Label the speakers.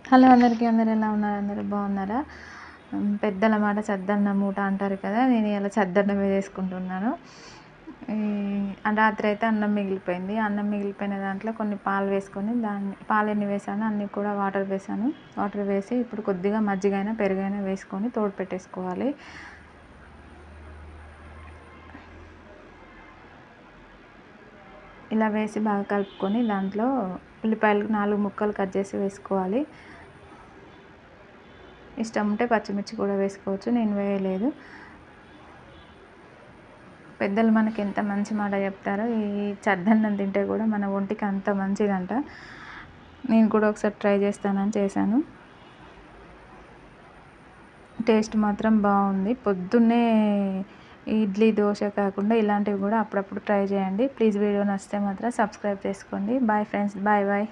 Speaker 1: Hello అందరికీ, అందరు ఎలా ఉన్నారు? అందరూ బాగున్నారా? పెద్దల మాట చద్దన్న మూట అంటారు కదా. నేను ఇలా చద్దన్నమే చేసుకుంటున్నాను. రాత్రి అయితే అన్నం మిగిలిపోయింది. అన్నం మిగిలిపోయిన దాంట్లో కొన్ని పాలు వేసుకొని పాలు ఎన్ని వేసానో అన్నీ కూడా వాటర్ వేసాను. వాటర్ వేసి ఇప్పుడు కొద్దిగా మజ్జిగైనా పెరుగైనా వేసుకొని తోడు పెట్టేసుకోవాలి. ఇలా వేసి బాగా కలుపుకొని దాంట్లో ఉల్లిపాయలు 4 ముక్కలు కట్ చేసి వేసుకోవాలి. ఇష్టం ఉంటే పచ్చిమిర్చి కూడా వేసుకోవచ్చు, నేను వేయలేదు. పెద్దలు మనకి ఎంత మంచి మాట చెప్తారో, ఈ చద్దన్నం తింటే కూడా మన ఒంటికి అంత మంచిదంట. నేను కూడా ఒకసారి ట్రై చేస్తానని చేశాను. టేస్ట్ మాత్రం బాగుంది. పొద్దున్నే ఇడ్లీ దోశ కాకుండా ఇలాంటివి కూడా అప్పుడప్పుడు ట్రై చేయండి. ప్లీజ్ వీడియో నచ్చితే మాత్రం సబ్స్క్రైబ్ చేసుకోండి. Bye friends, bye bye.